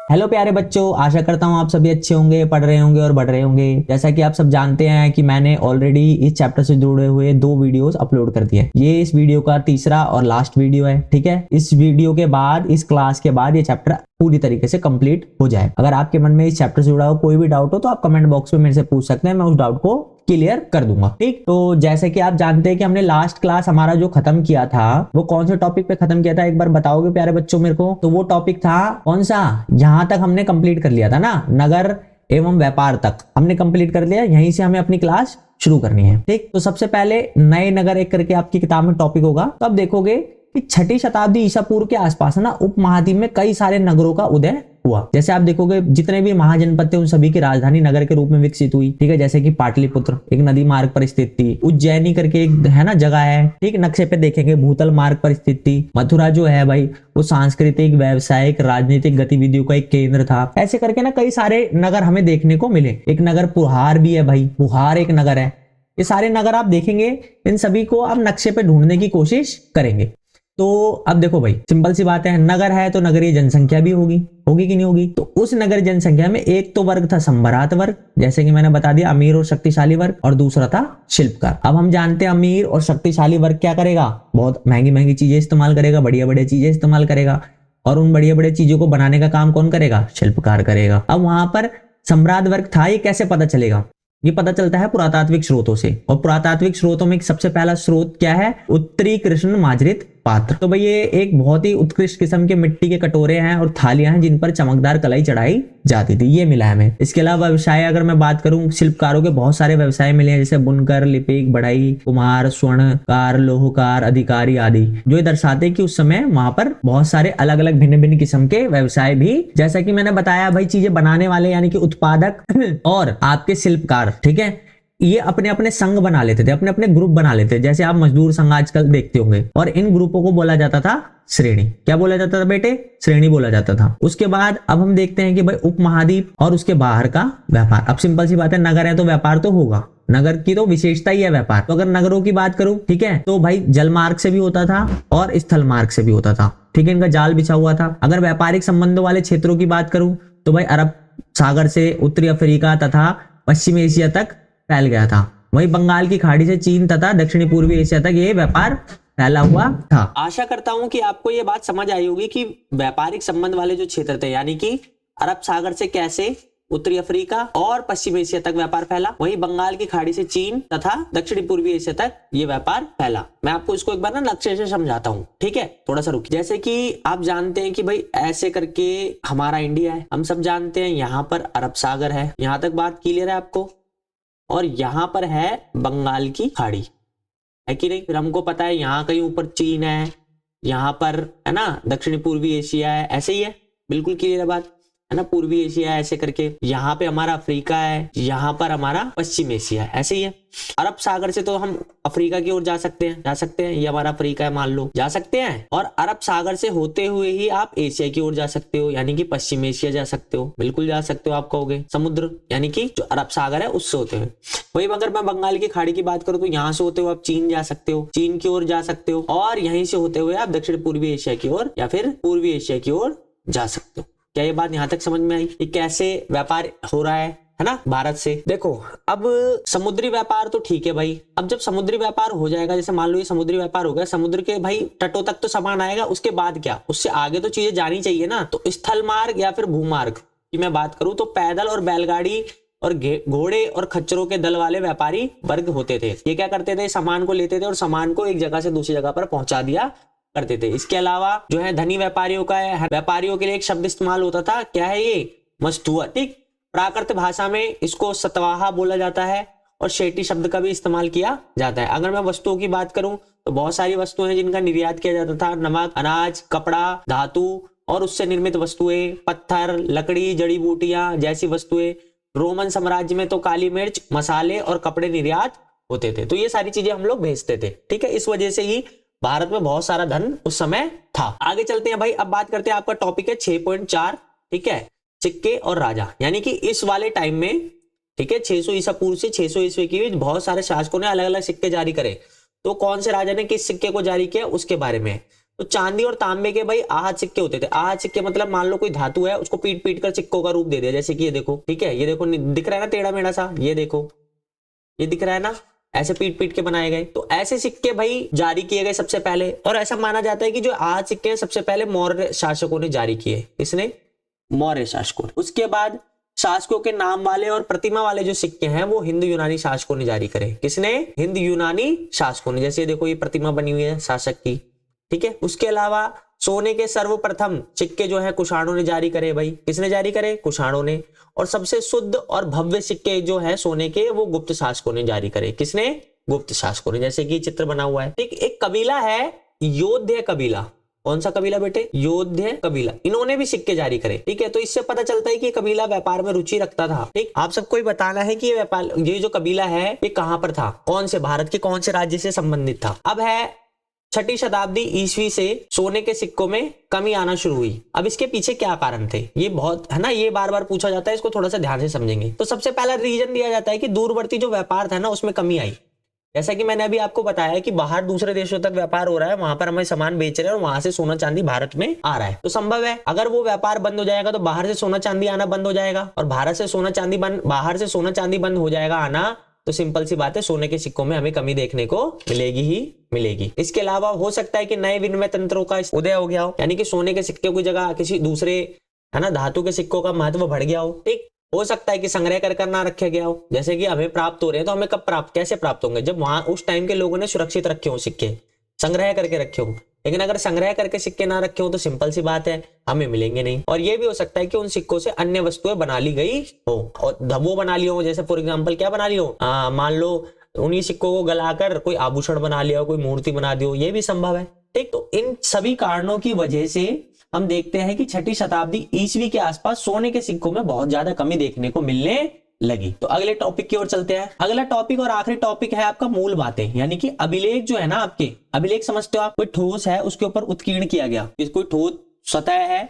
Hello प्यारे बच्चों, आशा करता हूँ आप सभी अच्छे होंगे, पढ़ रहे होंगे और बढ़ रहे होंगे। जैसा कि आप सब जानते हैं कि मैंने ऑलरेडी इस चैप्टर से जुड़े हुए 2 वीडियोस अपलोड कर दिए। ये इस वीडियो का तीसरा और लास्ट वीडियो है। ठीक है, इस वीडियो के बाद, इस क्लास के बाद ये चैप्टर पूरी तरीके से कंप्लीट हो जाए। अगर आपके मन में इस चैप्टर से जुड़ा हो कोई भी डाउट हो तो आप कमेंट बॉक्स में मेरे से पूछ सकते हैं, मैं उस डाउट को क्लियर कर दूंगा। ठीक, तो जैसे कि आप जानते हैं कि हमने लास्ट क्लास हमारा जो खत्म किया था वो कौन से टॉपिक पे खत्म किया था, एक बार बताओगे प्यारे बच्चों मेरे को? तो वो टॉपिक था कौन सा? यहां तक हमने कंप्लीट कर लिया था ना, नगर एवं व्यापार तक हमने कंप्लीट कर लिया। यहीं से हमें अपनी क्लास शुरू करनी है। ठीक, तो सबसे पहले नए नगर एक करके आपकी किताब में टॉपिक होगा। तो अब देखोगे कि 6ठी शताब्दी ईसा पूर्व के आसपास ना उपमहाद्वीप में कई सारे नगरों का उदय हुआ। जैसे आप देखोगे जितने भी महाजनपद थे उन सभी की राजधानी नगर के रूप में विकसित हुई। ठीक है, जैसे कि पाटलिपुत्र एक नदी मार्ग पर स्थित थी, उज्जैनी करके एक है ना जगह है, ठीक, नक्शे पे देखेंगे भूतल मार्ग पर स्थित थी। मथुरा जो है भाई वो सांस्कृतिक, व्यावसायिक, राजनीतिक गतिविधियों का एक केंद्र था। ऐसे करके ना कई सारे नगर हमें देखने को मिले। एक नगर पुहार भी है भाई, पुहार एक नगर है। ये सारे नगर आप देखेंगे, इन सभी को आप नक्शे पे ढूंढने की कोशिश करेंगे। तो अब देखो भाई, सिंपल सी बात है, नगर है तो नगरीय जनसंख्या भी होगी, होगी कि नहीं होगी? तो उस नगर जनसंख्या में एक तो वर्ग था संभरात वर्ग, जैसे कि मैंने बता दिया अमीर और शक्तिशाली वर्ग, और दूसरा था शिल्पकार। अब हम जानते हैं अमीर और शक्तिशाली वर्ग क्या करेगा? बहुत महंगी महंगी चीजें इस्तेमाल करेगा, बढ़िया बढ़िया चीजें इस्तेमाल करेगा, और उन बढ़िया बढ़िया चीजों को बनाने का काम कौन करेगा? शिल्पकार करेगा। अब वहां पर सम्राट वर्ग था, ये कैसे पता चलेगा? ये पता चलता है पुरातात्विक स्रोतों से, और पुरातात्विक स्रोतों में सबसे पहला स्रोत क्या है? उत्तरी कृष्ण माजरित पात्र। तो भाई ये एक बहुत ही उत्कृष्ट किस्म के मिट्टी के कटोरे हैं और थालियां हैं जिन पर चमकदार कलाई चढ़ाई जाती थी, ये मिला है हमें। इसके अलावा व्यवसाय अगर मैं बात करूं, शिल्पकारों के बहुत सारे व्यवसाय मिले हैं, जैसे बुनकर, लिपिक, बढ़ई, कुम्हार, स्वर्णकार, लोहकार, अधिकारी आदि, जो ये दर्शाते कि उस समय वहां पर बहुत सारे अलग अलग भिन्न भिन्न किस्म के व्यवसाय भी, जैसा कि मैंने बताया भाई, चीजें बनाने वाले यानी कि उत्पादक और आपके शिल्पकार, ठीक है, ये अपने अपने संघ बना लेते थे, अपने अपने ग्रुप बना लेते थे। जैसे आप मजदूर संघ आजकल देखते होंगे, और इन ग्रुपों को बोला जाता था श्रेणी। क्या बोला जाता था बेटे? श्रेणी बोला जाता था। उसके बाद अब हम देखते हैं कि भाई उपमहाद्वीप और उसके बाहर का व्यापार। अब सिंपल सी बात है, नगर है तो व्यापार तो होगा, नगर की तो विशेषता ही है व्यापार। तो अगर नगरों की बात करूं, ठीक है, तो भाई जल मार्ग से भी होता था और स्थल मार्ग से भी होता था। ठीक है, इनका जाल बिछा हुआ था। अगर व्यापारिक संबंधों वाले क्षेत्रों की बात करूं तो भाई अरब सागर से उत्तरी अफ्रीका तथा पश्चिमी एशिया तक फैल गया था। वहीं बंगाल की खाड़ी से चीन तथा दक्षिणी पूर्वी एशिया तक ये व्यापार फैला हुआ था। आशा करता हूं कि आपको ये बात समझ आई होगी कि व्यापारिक संबंध वाले जो क्षेत्र थे, यानी कि अरब सागर से कैसे उत्तरी अफ्रीका और पश्चिम एशिया तक व्यापार फैला, वहीं बंगाल की खाड़ी से चीन तथा दक्षिणी पूर्वी एशिया तक ये व्यापार फैला। मैं आपको इसको एक बार ना नक्शे से समझाता हूँ, ठीक है, थोड़ा सा रुकिए। जैसे कि आप जानते हैं कि भाई ऐसे करके हमारा इंडिया है, हम सब जानते हैं, यहाँ पर अरब सागर है, यहाँ तक बात क्लियर है आपको, और यहां पर है बंगाल की खाड़ी, है कि नहीं? फिर हमको पता है यहाँ कहीं ऊपर चीन है, यहाँ पर है ना दक्षिणी पूर्वी एशिया है, ऐसे ही है, बिल्कुल क्लियर है बात, है ना, पूर्वी एशिया है ऐसे करके, यहाँ पे हमारा अफ्रीका है, यहाँ पर हमारा पश्चिम एशिया है, ऐसे ही है। अरब सागर से तो हम अफ्रीका की ओर जा सकते हैं, ये हमारा अफ्रीका है मान लो, जा सकते हैं, और अरब सागर से होते हुए ही आप एशिया की ओर जा सकते हो, यानी कि पश्चिम एशिया जा सकते हो, बिल्कुल जा सकते हो। आप कहोगे समुद्र यानी कि जो अरब सागर है उससे होते हुए। वही अगर मैं बंगाल की खाड़ी की बात करूं तो यहाँ से होते हुए आप चीन जा सकते हो, चीन की ओर जा सकते हो, और यहीं से होते हुए आप दक्षिण पूर्वी एशिया की ओर या फिर पूर्वी एशिया की ओर जा सकते हो। क्या ये बात यहां तक समझ में आई कि कैसे व्यापार हो रहा है ना भारत से? देखो, अब समुद्री व्यापार तो ठीक है भाई, अब जब समुद्री व्यापार हो जाएगा, जैसे मान लो ये समुद्री व्यापार हो गया, समुद्र के भाई तटों तक तो सामान आएगा, उसके बाद क्या? उससे आगे तो चीजें जानी चाहिए ना। तो स्थल मार्ग या फिर भूमार्ग की मैं बात करूं तो पैदल और बैलगाड़ी और घोड़े और खच्चरों के दल वाले व्यापारी वर्ग होते थे। ये क्या करते थे? सामान को लेते थे और सामान को एक जगह से दूसरी जगह पर पहुंचा दिया करते थे। इसके अलावा जो है धनी व्यापारियों का है, व्यापारियों के लिए एक शब्द इस्तेमाल होता था, क्या है ये? मस्तुआ। ठीक, प्राकृत भाषा में इसको सतवाहा बोला जाता है, और शेटी शब्द का भी इस्तेमाल किया जाता है। अगर मैं वस्तुओं की बात करूं तो बहुत सारी वस्तुएं हैं जिनका निर्यात किया जाता था, नमक, अनाज, कपड़ा, धातु और उससे निर्मित वस्तुएं, पत्थर, लकड़ी, जड़ी बूटियां जैसी वस्तुएं। रोमन साम्राज्य में तो काली मिर्च, मसाले और कपड़े निर्यात होते थे। तो ये सारी चीजें हम लोग भेजते थे। ठीक है, इस वजह से ही भारत में बहुत सारा धन उस समय था। आगे चलते हैं भाई, अब बात करते हैं, आपका टॉपिक है 6.4, ठीक है, सिक्के और राजा, यानी कि इस वाले टाइम में, ठीक है, 600 ईसा पूर्व से 600 ईस्वी के बीच बहुत सारे शासकों ने अलग अलग सिक्के जारी करे। तो कौन से राजा ने किस सिक्के को जारी किया उसके बारे में। तो चांदी और तांबे के भाई आहत सिक्के होते थे। आहत सिक्के मतलब मान लो कोई धातु है, उसको पीट पीट कर सिक्कों का रूप दे दिया, जैसे कि ये देखो, ठीक है, ये देखो दिख रहा है ना टेढ़ा मेढ़ा सा, ये देखो, ये दिख रहा है ना, ऐसे पीट पीट के बनाए गए। तो ऐसे सिक्के भाई जारी किए गए सबसे पहले, और ऐसा माना जाता है कि जो आहत सिक्के हैं सबसे पहले मौर्य शासकों ने जारी किए। इसने मौर्य शासकों। उसके बाद शासकों के नाम वाले और प्रतिमा वाले जो सिक्के हैं वो हिंद यूनानी शासकों ने जारी करे। किसने? हिंद यूनानी शासकों ने। जैसे देखो ये प्रतिमा बनी हुई है शासक की, ठीक है। उसके अलावा सोने के सर्वप्रथम सिक्के जो है कुषाणों ने जारी करे भाई। किसने जारी करे? कुषाणों ने। और सबसे शुद्ध और भव्य सिक्के जो है सोने के वो गुप्त शासकों ने जारी करे। किसने? गुप्त शासकों ने। जैसे कि चित्र बना हुआ है, ठीक। एक कबीला है योध्य कबीला। कौन सा कबीला बेटे? योध्य कबीला। इन्होंने भी सिक्के जारी करे, ठीक है। तो इससे पता चलता है कि कबीला व्यापार में रुचि रखता था, ठीक। आप सबको ही बताना है कि ये व्यापार, ये जो कबीला है ये कहां पर था, कौन से भारत के कौन से राज्य से संबंधित था। अब है 6ठी शताब्दी ईस्वी से सोने के सिक्कों में कमी आना शुरू हुई। अब इसके पीछे क्या कारण थे, ये बहुत है ना, ये बार बार पूछा जाता है, इसको थोड़ा सा ध्यान से समझेंगे। तो सबसे पहला रीजन दिया जाता है कि दूरवर्ती जो व्यापार था ना उसमें कमी आई। जैसा कि मैंने अभी आपको बताया कि बाहर दूसरे देशों तक व्यापार हो रहा है, वहां पर हमें सामान बेच रहे हैं और वहां से सोना चांदी भारत में आ रहा है। तो संभव है अगर वो व्यापार बंद हो जाएगा तो बाहर से सोना चांदी आना बंद हो जाएगा, और भारत से सोना चांदी बंद, बाहर से सोना चांदी बंद हो जाएगा आना, तो सिंपल सी बात है सोने के सिक्कों में हमें कमी देखने को मिलेगी ही मिलेगी। इसके अलावा हो सकता है कि नए विनिमय तंत्रों का उदय हो गया हो, यानी कि सोने के सिक्के की जगह किसी दूसरे है ना धातु के सिक्कों का महत्व बढ़ गया हो, ठीक। हो सकता है कि संग्रह कर ना रखे गया हो, जैसे कि हमें प्राप्त हो रहे हैं तो हमें कब प्राप्त, कैसे प्राप्त होंगे, जब वहां उस टाइम के लोगों ने सुरक्षित रखे हो सिक्के, संग्रह करके रखे हो। लेकिन अगर संग्रह करके सिक्के ना रखे हो तो सिंपल सी बात है हमें मिलेंगे नहीं। और ये भी हो सकता है कि उन सिक्कों से अन्य वस्तुएं बना ली गई हो, और वो बना ली हो, जैसे फॉर एग्जाम्पल क्या बना ली हो, मान लो उन्हीं सिक्कों को गलाकर कोई आभूषण बना लिया हो, कोई मूर्ति बना दी हो, ये भी संभव है, ठीक। तो इन सभी कारणों की वजह से हम देखते हैं कि 6ठी शताब्दी ईस्वी के आसपास सोने के सिक्कों में बहुत ज्यादा कमी देखने को मिलने लगी। तो अगले टॉपिक की ओर चलते हैं। अगला टॉपिक और आखिरी टॉपिक है आपका मूल बातें, यानी कि अभिलेख जो है ना, आपके अभिलेख समझते हो आप, कोई ठोस है उसके ऊपर उत्कीर्ण किया गया, कोई ठोस सतह है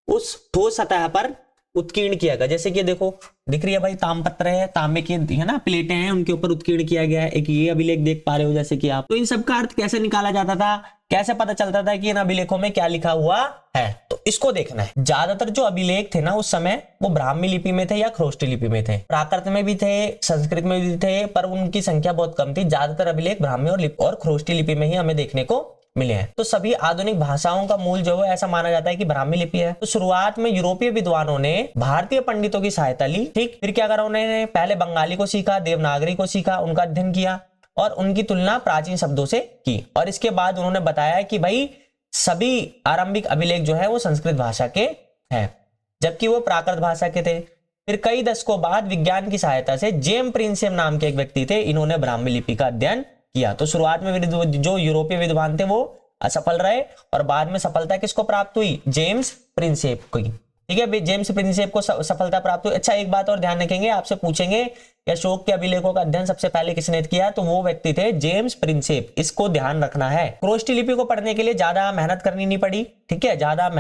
उस ठोस सतह पर उत्कीर्ण किया गया। जैसे कि देखो दिख रही है भाई, तामपत्र है, तांबे की है ना प्लेटें हैं, उनके ऊपर उत्कीर्ण किया गया है। एक ये अभिलेख देख पा रहे हो जैसे कि आप। तो इन सब का अर्थ कैसे निकाला जाता था, कैसे पता चलता था कि इन अभिलेखों में क्या लिखा हुआ है, तो इसको देखना है। ज्यादातर जो अभिलेख थे ना उस समय वो ब्राह्मी लिपि में थे या ख्रोष्टी लिपि में थे। प्राकृत में भी थे, संस्कृत में भी थे, पर उनकी संख्या बहुत कम थी। ज्यादातर अभिलेख ब्राह्मी और ख्रोष्टी लिपि में ही हमें देखने को मिले हैं। तो सभी आधुनिक भाषाओं का मूल जो है ऐसा माना जाता है कि ब्राह्मी लिपि है। तो शुरुआत में यूरोपीय विद्वानों ने भारतीय पंडितों की सहायता ली, ठीक। फिर क्या करा उन्होंने, पहले बंगाली को सीखा, देवनागरी को सीखा, उनका अध्ययन किया और उनकी तुलना प्राचीन शब्दों से की। और इसके बाद उन्होंने बताया कि भाई सभी आरंभिक अभिलेख जो है वो संस्कृत भाषा के हैं, जबकि वो प्राकृत भाषा के थे। फिर कई दशकों बाद विज्ञान की सहायता से जेम्स प्रिंसेप नाम के एक व्यक्ति थे, इन्होंने ब्राह्मी लिपि का अध्ययन किया। तो शुरुआत में जो यूरोपीय विद्वान थे वो असफल रहे और बाद में सफलता किसको प्राप्त हुई, जेम्स प्रिंसेप को, ठीक है। जेम्स प्रिंसेप को सफलता प्राप्त हुई। अच्छा एक बात और ध्यान रखेंगे, आपसे पूछेंगे अशोक के अभिलेखों का अध्ययन सबसे पहले किसने किया, तो वो व्यक्ति थे जेम्स प्रिंसेप। इसको ध्यान रखना है। ख्रोष्टी लिपि को पढ़ने के लिए ज्यादा मेहनत करनी नहीं पड़ी, ठीक है। ज्यादा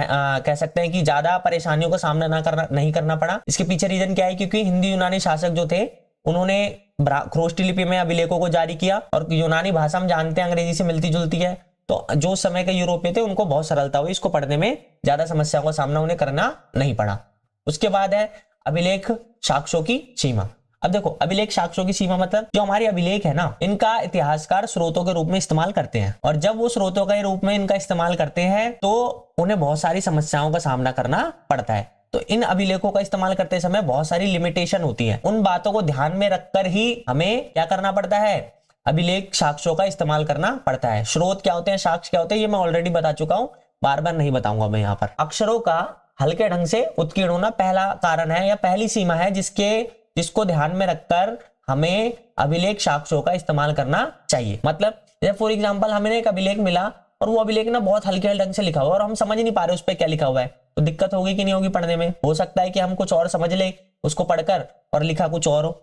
कह सकते हैं कि ज्यादा परेशानियों का सामना नहीं करना पड़ा। इसके पीछे रीजन क्या है, क्योंकि हिंदी यूनानी शासक जो थे उन्होंने ख्रोष्टी लिपि में अभिलेखों को जारी किया, और यूनानी भाषा हम जानते हैं अंग्रेजी से मिलती जुलती है, तो जो समय के यूरोपीय थे उनको बहुत सरलता हुई, इसको पढ़ने में ज्यादा समस्याओं का सामना उन्हें करना नहीं पड़ा। उसके बाद है अभिलेख साक्ष्यों की सीमा। अब देखो अभिलेख साक्ष्यों की सीमा मतलब जो हमारे अभिलेख है ना, इनका इतिहासकार स्रोतों के रूप में इस्तेमाल करते हैं, और जब वो स्रोतों के रूप में इनका इस्तेमाल करते हैं तो उन्हें बहुत सारी समस्याओं का सामना करना पड़ता है। तो इन अभिलेखों का इस्तेमाल करते समय बहुत सारी लिमिटेशन होती है, उन बातों को ध्यान में रखकर ही हमें क्या करना पड़ता है, अभिलेख साक्ष्यों का इस्तेमाल करना पड़ता है। स्रोत क्या होते हैं, साक्ष्य क्या होते हैं, ये मैं ऑलरेडी बता चुका हूं, बार बार नहीं बताऊंगा मैं यहाँ पर। अक्षरों का हल्के ढंग से उत्कीर्ण होना पहला कारण है या पहली सीमा है जिसको ध्यान में रखकर हमें अभिलेख साक्ष्यों का इस्तेमाल करना चाहिए। मतलब जैसे फॉर एग्जांपल हमें एक अभिलेख मिला और वो अभिलेख ना बहुत हल्के ढंग से लिखा हुआ और हम समझ नहीं पा रहे उस पर क्या लिखा हुआ है, तो दिक्कत होगी कि नहीं होगी पढ़ने में। हो सकता है कि हम कुछ और समझ ले उसको पढ़कर और लिखा कुछ और हो।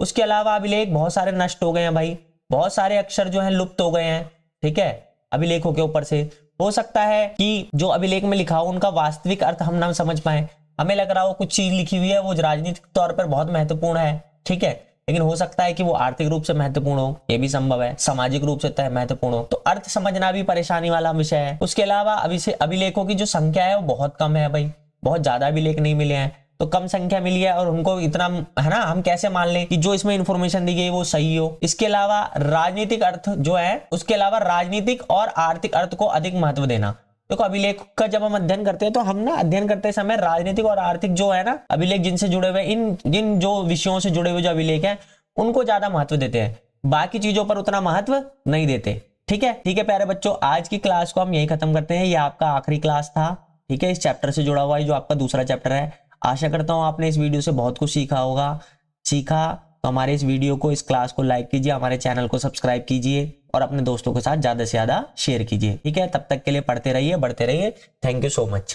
उसके अलावा अभिलेख बहुत सारे नष्ट हो गए हैं भाई, बहुत सारे अक्षर जो है लुप्त हो गए हैं, ठीक है, अभिलेखों के ऊपर से। हो सकता है कि जो अभिलेख में लिखा हो उनका वास्तविक अर्थ हम ना समझ पाए, हमें लग रहा हो कुछ चीज लिखी हुई है वो राजनीतिक तौर पर बहुत महत्वपूर्ण है, ठीक है, लेकिन हो सकता है कि वो आर्थिक रूप से महत्वपूर्ण हो, ये भी संभव है, सामाजिक रूप से महत्वपूर्ण हो। तो अर्थ समझना भी परेशानी वाला विषय है। उसके अलावा अभिलेखों की जो संख्या है वो बहुत कम है भाई, बहुत ज्यादा अभिलेख नहीं मिले हैं, तो कम संख्या मिली है और उनको इतना है ना, हम कैसे मान लें कि जो इसमें इंफॉर्मेशन दी गई वो सही हो। इसके अलावा राजनीतिक अर्थ जो है, उसके अलावा राजनीतिक और आर्थिक अर्थ को अधिक महत्व देना। देखो अभिलेख का जब हम अध्ययन करते हैं तो हम ना अध्ययन करते समय राजनीतिक और आर्थिक जो है ना अभिलेख जिनसे जुड़े हुए, जिन जो विषयों से जुड़े हुए जो अभिलेख हैं उनको ज्यादा महत्व देते हैं, बाकी चीजों पर उतना महत्व नहीं देते। ठीक है प्यारे बच्चों, आज की क्लास को हम यही खत्म करते हैं। ये आपका आखिरी क्लास था, ठीक है, इस चैप्टर से जुड़ा हुआ है जो आपका दूसरा चैप्टर है। आशा करता हूं आपने इस वीडियो से बहुत कुछ सीखा होगा। तो हमारे इस वीडियो को, इस क्लास को लाइक कीजिए, हमारे चैनल को सब्सक्राइब कीजिए और अपने दोस्तों के साथ ज्यादा से ज्यादा शेयर कीजिए। ठीक है, तब तक के लिए पढ़ते रहिए, बढ़ते रहिए। Thank you so much.